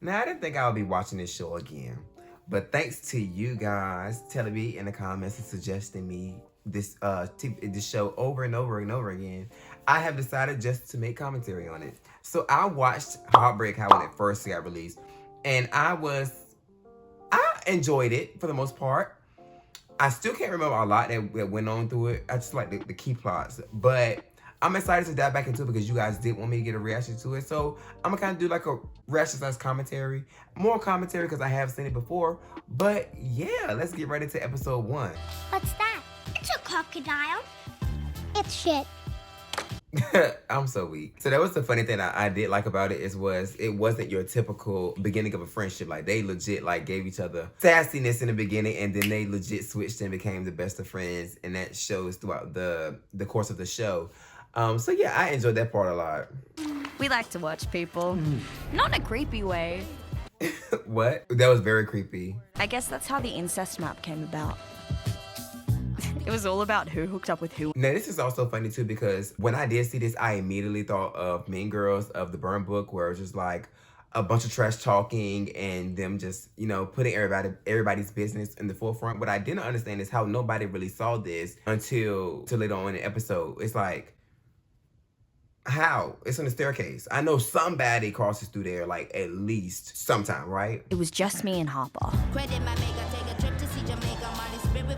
Now, I didn't think I would be watching this show again, but thanks to you guys telling me in the comments and suggesting me this show over and over and over again, I have decided just to make commentary on it. So I watched Heartbreak when it first got released, and I enjoyed it for the most part. I still can't remember a lot that went on through it. I just like the key plots, but I'm excited to dive back into it because you guys did want me to get a reaction to it. So I'm gonna kind of do like a reaction / commentary. More commentary because I have seen it before. But yeah, let's get right into episode 1. What's that? It's a crocodile. It's shit. I'm so weak. So that was the funny thing I did like about it it wasn't your typical beginning of a friendship. Like they legit like gave each other sassiness in the beginning, and then they legit switched and became the best of friends, and that shows throughout the course of the show. So yeah, I enjoyed that part a lot. We like to watch people, not in a creepy way. What? That was very creepy. I guess that's how the incest map came about. It was all about who hooked up with who. Now, this is also funny, too, because when I did see this, I immediately thought of Mean Girls of the Burn Book, where it was just like a bunch of trash talking and them just, you know, putting everybody's business in the forefront. What I didn't understand is how nobody really saw this until later on in the episode. It's like, how? It's on the staircase. I know somebody crosses through there, like, at least sometime, right? It was just me and Harper.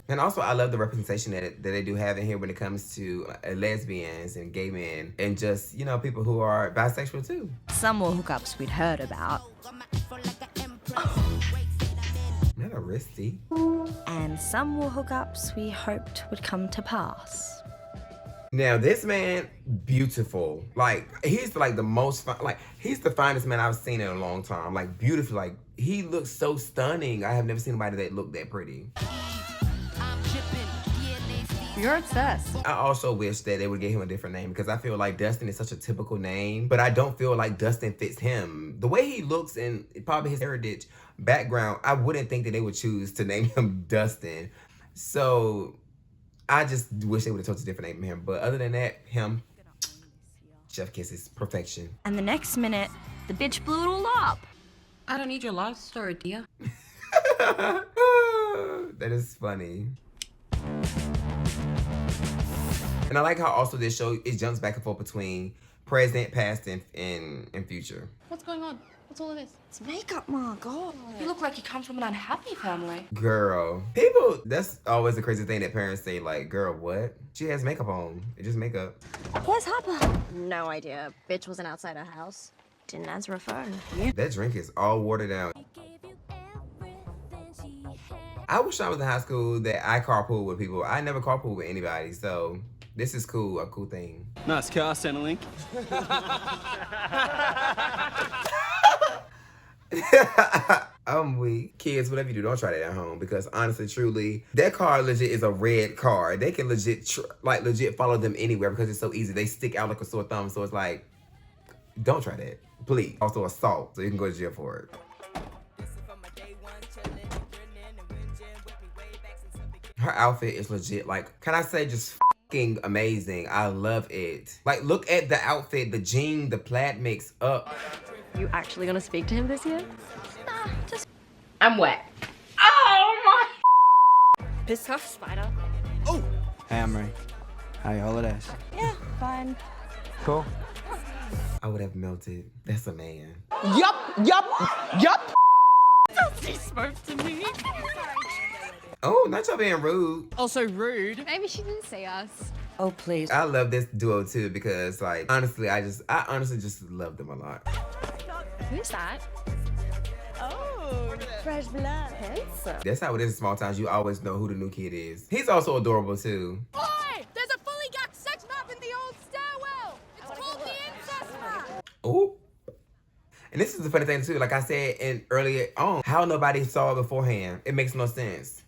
And also, I love the representation that they do have in here when it comes to lesbians and gay men and just, you know, people who are bisexual too. Some were hookups we'd heard about. Not a wristy. And some were hookups we hoped would come to pass. Now, this man, beautiful. Like, he's like the most, he's the finest man I've seen in a long time. Like, beautiful. Like, he looks so stunning. I have never seen anybody that looked that pretty. You're obsessed. I also wish that they would give him a different name because I feel like Dustin is such a typical name, but I don't feel like Dustin fits him. The way he looks and probably his heritage background, I wouldn't think that they would choose to name him Dustin. So I just wish they would have chose a different name for him. But other than that, him, chef kisses, perfection. And the next minute, the bitch blew it all up. I don't need your life story, dear. That is funny. And I like how also this show, it jumps back and forth between present, past, and future. What's going on? What's all of this? It's makeup, Ma. God. You look like you come from an unhappy family. Girl. People, that's always the crazy thing that parents say, like, girl, what? She has makeup on. It's just makeup. Where's Harper? No idea. Bitch wasn't outside her house. Didn't answer her phone. Yeah. That drink is all watered down. I wish I was in high school that I carpool with people. I never carpool with anybody, so this is cool, a cool thing. Nice car, Centrelink. I'm weak. Kids, whatever you do, don't try that at home because honestly, truly, that car legit is a red car. They can legit follow them anywhere because it's so easy. They stick out like a sore thumb, so it's like, don't try that, please. Also assault, so you can go to jail for it. Her outfit is legit, like, can I say just fucking amazing. I love it. Like, look at the outfit, the jean, the plaid mix up. You actually gonna speak to him this year? Nah, just... I'm wet. Oh my! Piss off, Spider. Oh! Hey, Amerie. How your holidays? Yeah, fine. Cool. I would have melted. That's a man. Yup! He spoke to me. Oh, not y'all being rude. Also rude. Maybe she didn't see us. Oh, please. I love this duo too because, like, honestly, I honestly just love them a lot. Who's that? Oh, fresh blood. Handsome. That's how it is in small towns. You always know who the new kid is. He's also adorable too. Oi! There's a fully gacked sex map in the old stairwell! It's called the incest map! Oh. And this is the funny thing too. Like I said earlier on, how nobody saw it beforehand. It makes no sense.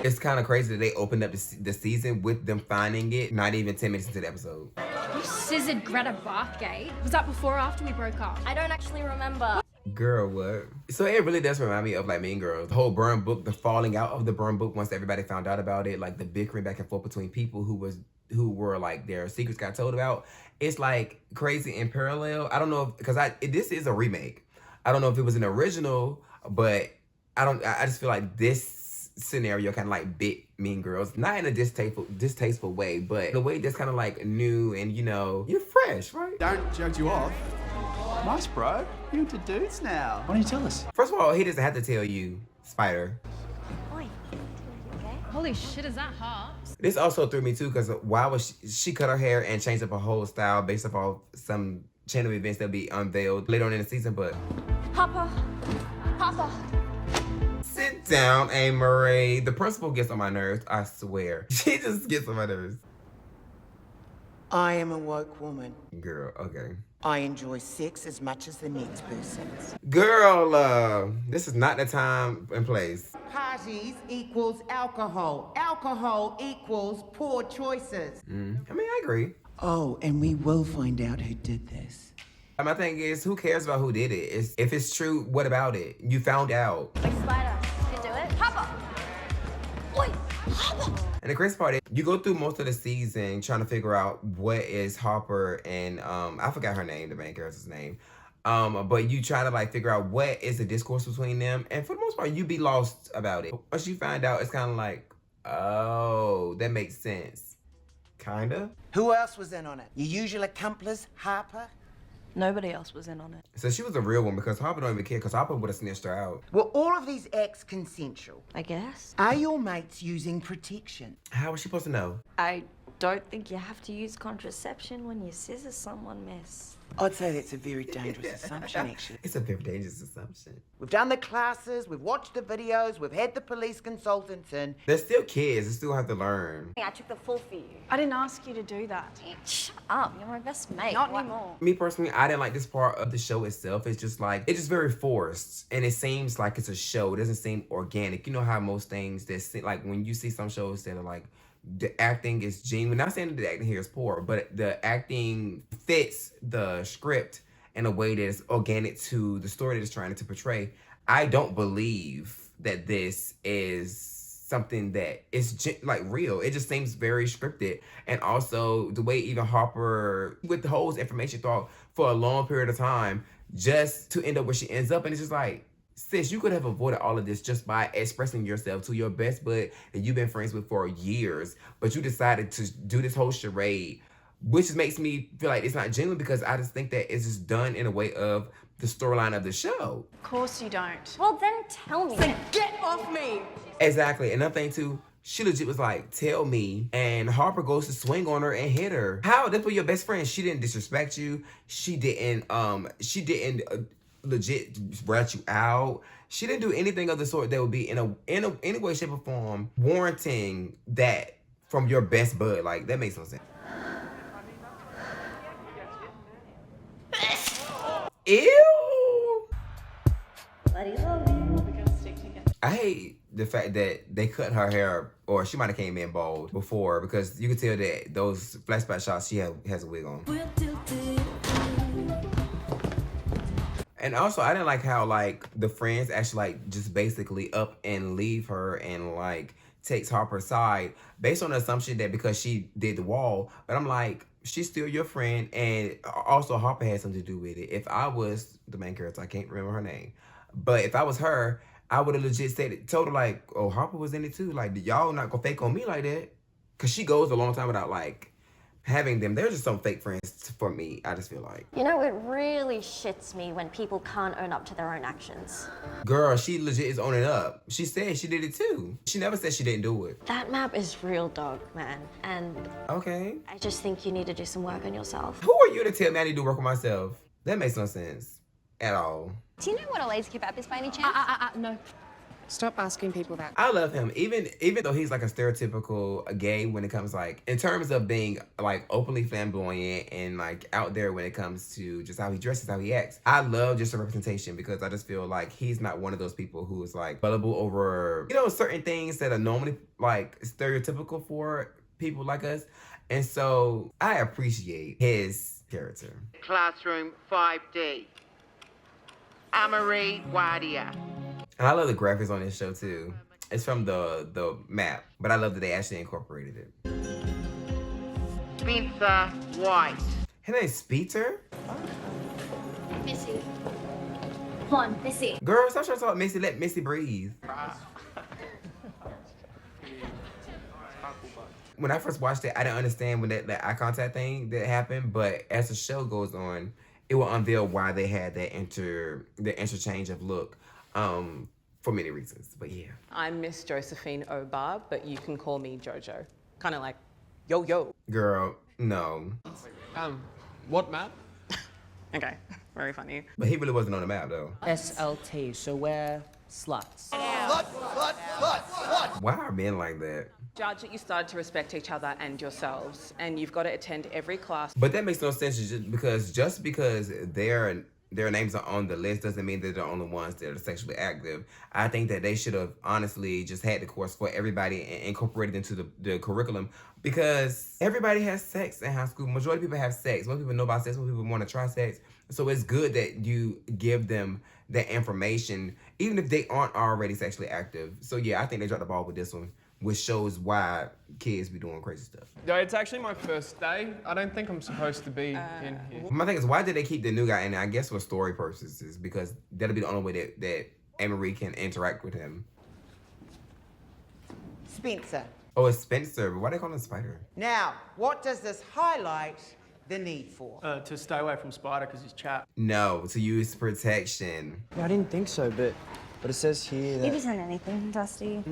It's kind of crazy that they opened up the season with them finding it not even 10 minutes into the episode. You scissored Greta Bathgate. Was that before or after we broke up? I don't actually remember. Girl, what? So it really does remind me of like Mean Girls. The whole Burn Book, the falling out of the Burn Book once everybody found out about it, like the bickering back and forth between people who was who were like their secrets got told about. It's like crazy in parallel. I don't know if, because this is a remake. I don't know if it was an original, but I just feel like this scenario kind of like bit Mean Girls, not in a distasteful way, but the way that's kind of like new and you're fresh, right? Don't judge you off. Nice, bro. You're into dudes now. Why don't you tell us? First of all, he doesn't have to tell you, Spider. Oi. Okay. Holy shit, is that hot? This also threw me too, because why was she cut her hair and changed up her whole style based off some channel events that'll be unveiled later on in the season, but Papa. Papa. sit down, Amerie. The principal gets on my nerves, I swear. She just gets on my nerves. I am a woke woman. Girl, okay. I enjoy sex as much as the next person. Girl, this is not the time and place. Parties equals alcohol. Alcohol equals poor choices. I mean, I agree. Oh, and we will find out who did this. My thing is, who cares about who did it? If it's true, what about it? You found out. Wait, Spider. You can do it. Papa. Oi. Papa. And the crazy part is, you go through most of the season trying to figure out what is Harper and I forgot her name, the main character's name. But you try to like figure out what is the discourse between them, and for the most part, you be lost about it. Once you find out, it's kind of like, oh, that makes sense, kinda. Who else was in on it? Your usual accomplice, Harper? Nobody else was in on it. So she was a real one because Harper don't even care, because Harper would have snitched her out. Were all of these acts consensual? I guess. Are your mates using protection? How was she supposed to know? I don't think you have to use contraception when you scissor someone, miss. I'd say that's a very dangerous assumption, actually. It's a very dangerous assumption. We've done the classes, we've watched the videos, we've had the police consultants in. They're still kids. They still have to learn. I took the full for you. I didn't ask you to do that. Shut up. You're my best mate. Not What? anymore. Me personally, I didn't like this part of the show itself. It's just like, it's just very forced. And it seems like it's a show. It doesn't seem organic. You know how most things that seem, like when you see some shows that are like, the acting is genuine. Not saying that the acting here is poor, but the acting fits the script in a way that is organic to the story that it's trying to portray. I don't believe that this is something that is like real. It just seems very scripted. And also the way even Harper withholds information thought for a long period of time just to end up where she ends up. And it's just like, sis, you could have avoided all of this just by expressing yourself to your best bud that you've been friends with for years. But you decided to do this whole charade, which just makes me feel like it's not genuine, because I just think that it's just done in a way of the storyline of the show. Of course you don't. Well, then tell me. Get off me! Exactly. Another thing too, she legit was like, tell me. And Harper goes to swing on her and hit her. How? That's for your best friend. She didn't disrespect you. She didn't legit rat you out. She didn't do anything of the sort that would be in any way, shape, or form warranting that from your best bud. Like, that makes no sense. Ew! I hate the fact that they cut her hair, or she might have came in bald before, because you could tell that those flashback shots she has a wig on. And also, I didn't like how like the friends actually like just basically up and leave her and like takes Harper's side based on the assumption that because she did the wall. But I'm like, she's still your friend, and also Harper had something to do with it. If I was the main character, I can't remember her name, but if I was her, I would have legit told her like, oh, Harper was in it too. Like, y'all not gonna fake on me like that, because she goes a long time without like having them. They're just some fake friends for me, I just feel like. You know, it really shits me when people can't own up to their own actions. Girl, she legit is owning up. She said she did it too. She never said she didn't do it. That map is real dog, man. And Okay. I just think you need to do some work on yourself. Who are you to tell me I need to do work on myself? That makes no sense at all. Do you know what a lazy kebab is by any chance? No. Stop asking people that. I love him, even though he's like a stereotypical gay when it comes like in terms of being like openly flamboyant and like out there when it comes to just how he dresses, how he acts. I love just the representation, because I just feel like he's not one of those people who is like gullible over, you know, certain things that are normally like stereotypical for people like us. And so I appreciate his character. Classroom 5D. Amerie Wadia. And I love the graphics on this show too. It's from the map, but I love that they actually incorporated it. Spencer White. His name's Speeter? Missy. Come on, Missy. Girl, stop trying to talk Missy. Let Missy breathe. When I first watched it, I didn't understand when that eye contact thing that happened, but as the show goes on, it will unveil why they had that interchange of look, for many reasons. But yeah. I'm Miss Josephine Obar, but you can call me Jojo. Kind of like, yo, yo. Girl, no. What map? Okay, very funny. But he really wasn't on the map, though. SLT, so we're sluts. Why are men like that? Judge that you started to respect each other and yourselves, and you've got to attend every class. But that makes no sense just because their names are on the list doesn't mean they're the only ones that are sexually active. I think that they should have honestly just had the course for everybody and incorporated into the curriculum, because everybody has sex in high school. Majority of people have sex. Most people know about sex. Most people want to try sex. So it's good that you give them that information, even if they aren't already sexually active. So yeah, I think they dropped the ball with this one, which shows why kids be doing crazy stuff. No, it's actually my first day. I don't think I'm supposed to be in here. My thing is, why did they keep the new guy in there? I guess for story purposes, because that'll be the only way that Amerie can interact with him. Spencer. Oh, it's Spencer, but why they call him Spider? Now, what does this highlight the need for? To stay away from Spider because he's chapped. No, to use protection. Yeah, I didn't think so, but it says here that It isn't anything, Dusty.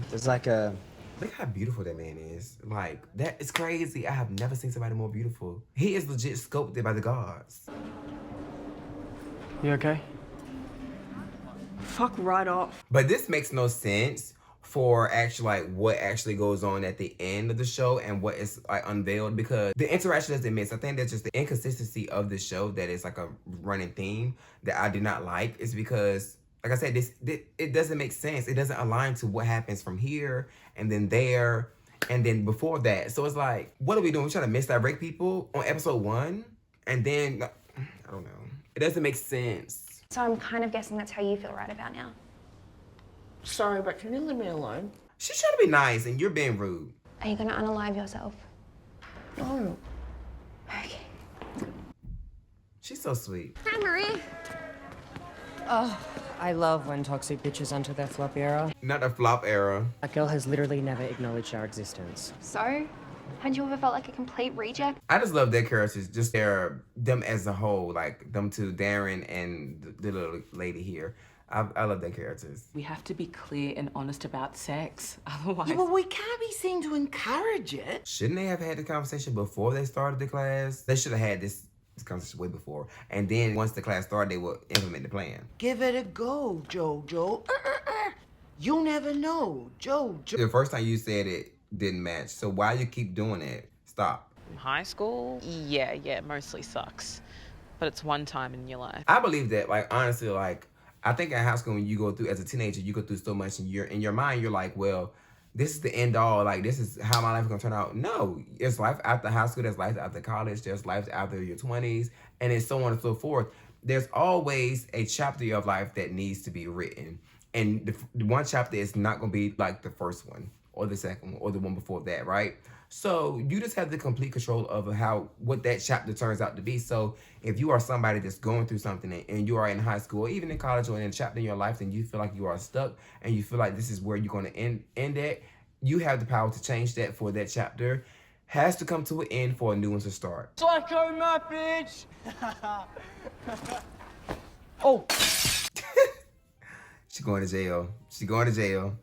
there's like a... Look how beautiful that man is. Like, that is crazy. I have never seen somebody more beautiful. He is legit sculpted by the gods. You okay? Fuck right off. But this makes no sense for actually like what actually goes on at the end of the show and what is like unveiled, because the interaction doesn't miss. I think that's just the inconsistency of the show that is like a running theme that I did not like. Is because, like I said, it doesn't make sense. It doesn't align to what happens from here and then there and then before that. So it's like, what are we doing? We're trying to misdirect people on episode 1, and then I don't know. It doesn't make sense. So I'm kind of guessing that's how you feel right about now. Sorry, but can you leave me alone? She's trying to be nice and you're being rude. Are you gonna unalive yourself? No. Okay. She's so sweet. Hi, Marie. Oh, I love when toxic bitches enter their flop era. Not the flop era. That girl has literally never acknowledged our existence. So, had you ever felt like a complete reject? I just love their characters, just them as a whole, like them two, Darren and the little lady here. I love their characters. We have to be clear and honest about sex, otherwise... Yeah, but we can't be seen to encourage it. Shouldn't they have had the conversation before they started the class? They should have had this conversation way before. And then once the class started, they would implement the plan. Give it a go, Jojo. You never know, Jojo. The first time you said it didn't match, so why you keep doing it? Stop. High school? Yeah, it mostly sucks. But it's one time in your life. I believe that, like, honestly, like, I think in high school, when you go through, as a teenager, you go through so much, and in your mind, you're like, well, this is the end all. Like, this is how my life is gonna turn out. No, there's life after high school. There's life after college. There's life after your 20s, and it's so on and so forth. There's always a chapter of life that needs to be written, and the one chapter is not gonna be like the first one or the second one or the one before that, right? So you just have the complete control of what that chapter turns out to be. So if you are somebody that's going through something and you are in high school or even in college or in a chapter in your life and you feel like you are stuck and you feel like this is where you're going to end at, you have the power to change that for that chapter. Has to come to an end for a new one to start. Psycho map, bitch! Oh! She's going to jail. She's going to jail.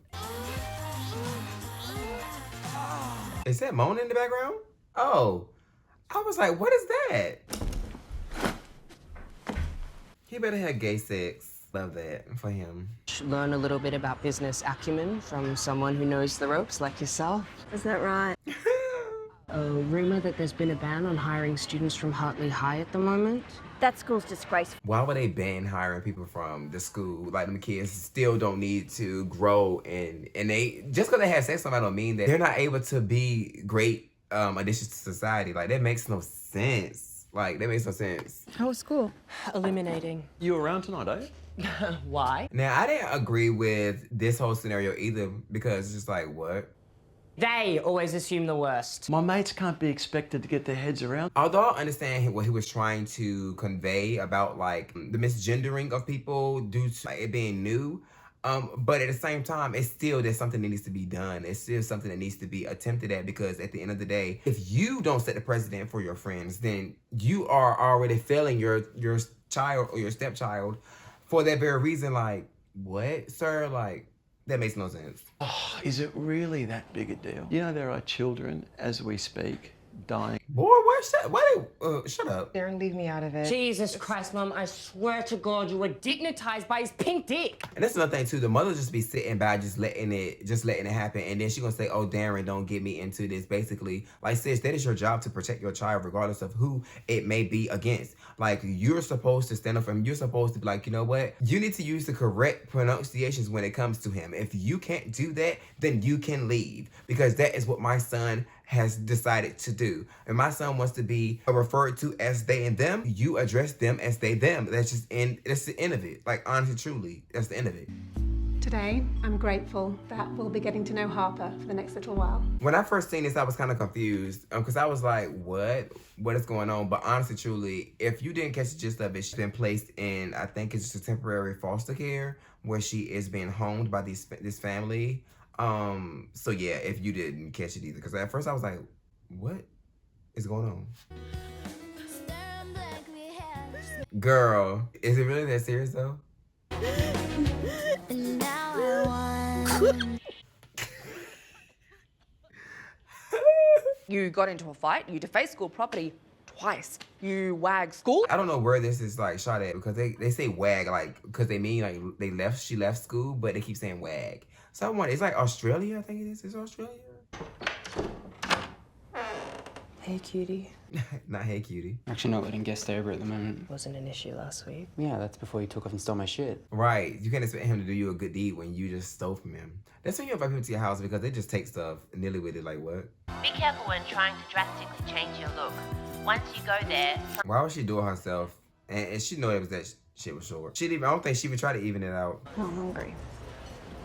Is that Mona in the background? Oh, I was like, what is that? He better have gay sex. Love that for him. Learn a little bit about business acumen from someone who knows the ropes like yourself. Is that right? A rumor that there's been a ban on hiring students from Hartley High at the moment. That school's disgraceful. Why would they ban hiring people from the school? Like, them kids still don't need to grow, and they just because they have sex, somebody don't mean that they're not able to be great additions to society. Like, that makes no sense. Like, that makes no sense. How was school? Eliminating. You around tonight, eh? Why? Now, I didn't agree with this whole scenario either, because it's just like, what? They always assume the worst. My mates can't be expected to get their heads around. Although I understand what he was trying to convey about like the misgendering of people due to like, it being new, but at the same time, it's still there's something that needs to be done. It's still something that needs to be attempted at, because at the end of the day, if you don't set the precedent for your friends, then you are already failing your child or your stepchild for that very reason. Like, what, sir? Like, that makes no sense. Oh, is it really that big a deal? You know, there are children, as we speak, dying. Boy, what? Shut up. Darren, leave me out of it. Jesus Christ, Mum, I swear to God, you were dignitized by his pink dick. And that's another thing too. The mother just be sitting by, just letting it happen, and then she gonna say, "Oh, Darren, don't get me into this." Basically, like, sis, that is your job to protect your child, regardless of who it may be against. Like, you're supposed to stand up for him. You're supposed to be like, you know what? You need to use the correct pronunciations when it comes to him. If you can't do that, then you can leave, because that is what my son has decided to do. And my son wants to be referred to as they and them. You address them as they, them. That's the end of it. Like, honestly, truly, that's the end of it. Today, I'm grateful that we'll be getting to know Harper for the next little while. When I first seen this, I was kind of confused, because I was like, what is going on? But honestly, truly, if you didn't catch the gist of it, she's been placed in, I think it's just a temporary foster care, where she is being homed by this family. So yeah, if you didn't catch it either, because at first I was like, what is going on? Girl, is it really that serious though? You got into a fight, you defaced school property twice, you wagged school. I don't know where this is like shot at, because they say wag, like, because they mean like she left school, but they keep saying wag. So I wonder, it's like Australia, I think it is. It's Australia? Hey, cutie. Not hey, cutie. Actually not letting guests over at the moment. Wasn't an issue last week. Yeah, that's before you took off and stole my shit. Right. You can't expect him to do you a good deed when you just stole from him. That's when you invite people to your house, because they just take stuff nilly with it, like, what? Be careful when trying to drastically change your look. Once you go there... Why would she do it herself? And she know it was that shit was short. I don't think she would try to even it out. I'm hungry.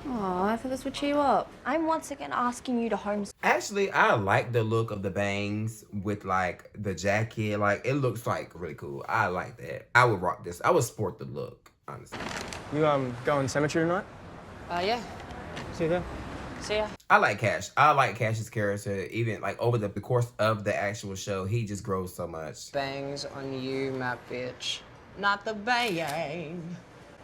Oh, I thought this would cheer you up. I'm once again asking you to homeschool. Actually, I like the look of the bangs with like the jacket. Like, it looks like really cool. I like that. I would rock this. I would sport the look, honestly. You going cemetery tonight? Yeah. See you there. See ya. I like Cash. I like Cash's character. Even like over the course of the actual show, he just grows so much. Bangs on you, my bitch. Not the bang.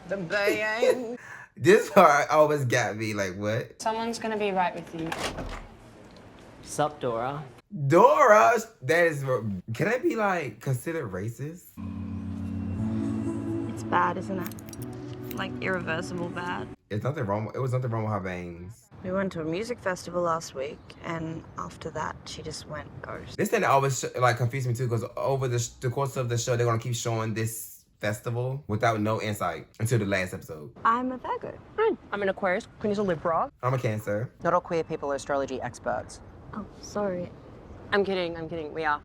The bang. This part always got me like, what? Someone's gonna be right with you. Sup, Dora? Dora? That is, can I be like considered racist? It's bad, isn't it? Like irreversible bad. It's nothing wrong. It was nothing wrong with her bangs. We went to a music festival last week, and after that, she just went ghost. This thing that always like confused me too, because over the course of the show, they're gonna keep showing this festival without no insight until the last episode. I'm a Virgo. I'm an Aquarius. Queen is a Libra. I'm a Cancer. Not all queer people are astrology experts. Oh, sorry. I'm kidding. We are.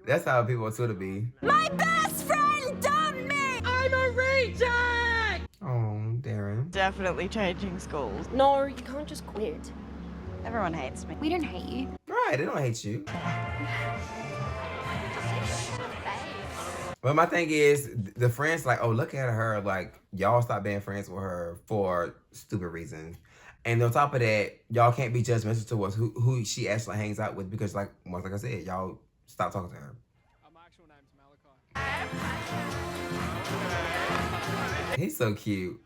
That's how people on Twitter be. My best friend dumped me! I'm a reject! Oh, Darren. Definitely changing schools. No, you can't just quit. Everyone hates me. We don't hate you. Right, they don't hate you. But my thing is, the friends like, oh, look at her. Like, y'all stop being friends with her for stupid reasons. And on top of that, y'all can't be judgmental towards who she actually hangs out with, because, like I said, y'all stop talking to her. My actual name's Malachi. He's so cute.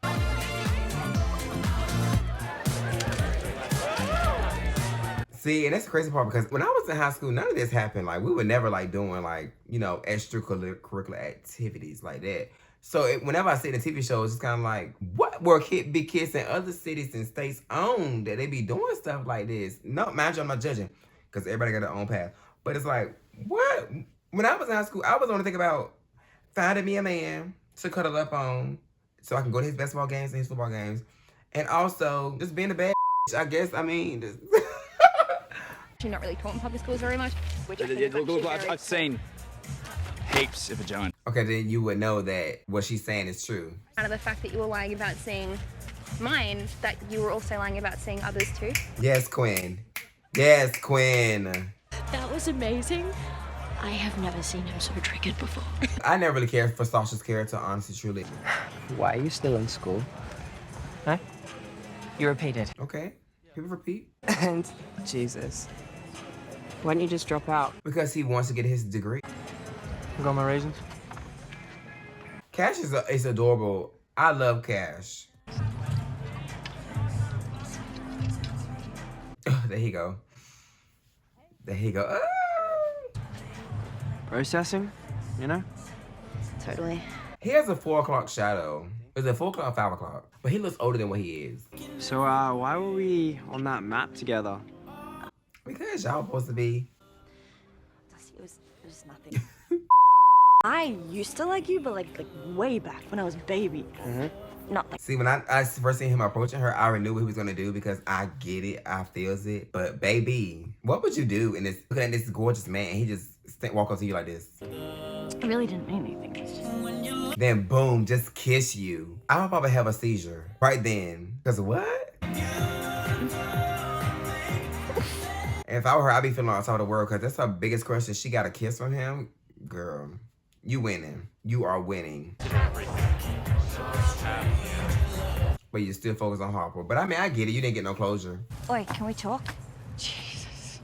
See, and that's the crazy part, because when I was in high school, none of this happened. Like, we were never, like, doing, like, you know, extracurricular activities like that. So whenever I see the TV shows, it's kind of like, what were big kids in other cities and states own that they be doing stuff like this? No, mind you, I'm not judging, because everybody got their own path. But it's like, what? When I was in high school, I was only thinking about finding me a man to cuddle up on so I can go to his basketball games and his football games. And also, just being a bad I guess, I mean, just... You're not really taught in public schools very much. I've seen heaps of vagina. Okay, then you would know that what she's saying is true. Out of the fact that you were lying about seeing mind that you were also lying about seeing others too? Yes, Quinn. Yes, Quinn. That was amazing. I have never seen him so triggered before. I never really cared for Sasha's character, honestly, truly. Why are you still in school? Huh? You repeated. Okay. People repeat. And Jesus. Why don't you just drop out? Because he wants to get his degree. Got my raisins? Cash is adorable. I love Cash. There he go. There he go. Processing, you know? Totally. He has a 4 o'clock shadow. Is it 4 o'clock or 5 o'clock? But he looks older than what he is. So, why were we on that map together? Because y'all supposed to be. It was nothing. I used to like you, but like way back when I was a baby. Not like. See, when I first seen him approaching her, I already knew what he was gonna do because I get it, I feels it. But baby, what would you do in this? Looking at this gorgeous man, and he just walk up to you like this. I really didn't mean anything. Then boom, just kiss you. I would probably have a seizure right then. Cause what? If I were her, I'd be feeling on top of the world because that's her biggest question. She got a kiss from him. Girl, you winning. You are winning. But you still focus on Harper. But I mean, I get it. You didn't get no closure. Oi, can we talk? Jesus.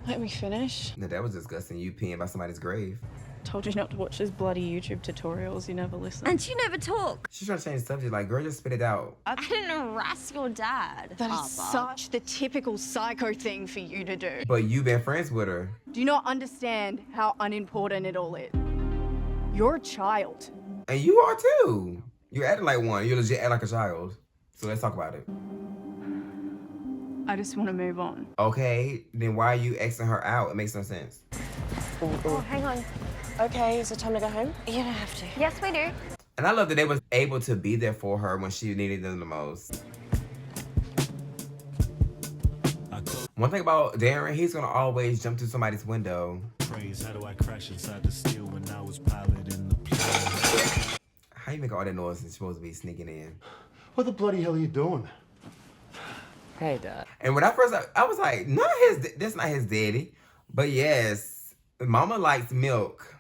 Let me finish. No, that was disgusting. You peeing by somebody's grave. Told you not to watch those bloody YouTube tutorials. You never listen. And you never talk. She's trying to change the subject. Like, girl, just spit it out. I didn't harass your dad. That is such the typical psycho thing for you to do. But you've been friends with her. Do you not understand how unimportant it all is? You're a child. And you are too. You're acting like one. You legit act like a child. So let's talk about it. I just want to move on. Okay, then why are you Xing her out? It makes no sense. Oh, hang on. Okay, is it time to go home? You don't have to. Yes, we do. And I love that they was able to be there for her when she needed them the most. One thing about Darren, he's gonna always jump through somebody's window. How do I crash inside the steel when I was piloting the plane? How you make all that noise and supposed to be sneaking in? What the bloody hell are you doing? Hey, Dad. And when I first, I was like, that's not his daddy. But yes, Mama likes milk.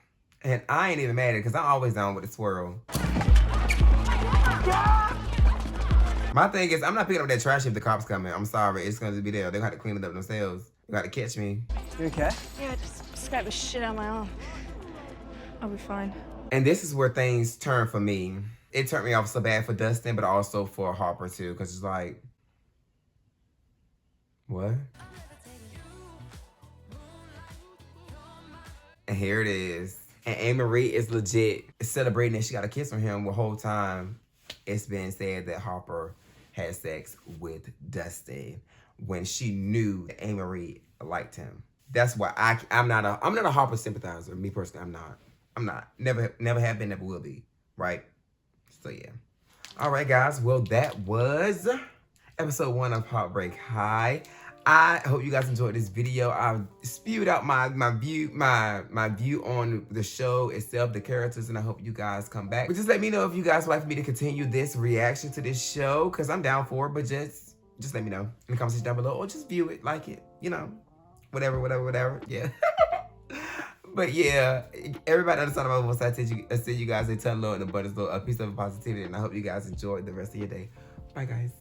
And I ain't even mad at it because I'm always down with the swirl. My thing is, I'm not picking up that trash if the cops coming. I'm sorry, it's gonna be there. They're gonna have to clean it up themselves. You gotta catch me. You okay? Yeah, I just scraped the shit out of my arm. I'll be fine. And this is where things turn for me. It turned me off so bad for Dustin, but also for Harper too, because it's like, what? And here it is. And Amerie is legit celebrating that she got a kiss from him the whole time. It's been said that Harper had sex with Dustin when she knew that Amerie liked him. That's why I'm not a Harper sympathizer. Me personally, I'm not. Never have been, never will be. Right? So yeah. All right, guys. Well, that was episode 1 of Heartbreak High. I hope you guys enjoyed this video. I spewed out my view on the show itself, the characters, and I hope you guys come back. But just let me know if you guys would like for me to continue this reaction to this show, because I'm down for it, but just let me know in the comment section down below, or just view it, like it, you know, whatever, yeah. But yeah, everybody on the side of my voice, I send you guys a ton of love and a peace of positivity, and I hope you guys enjoy the rest of your day. Bye, guys.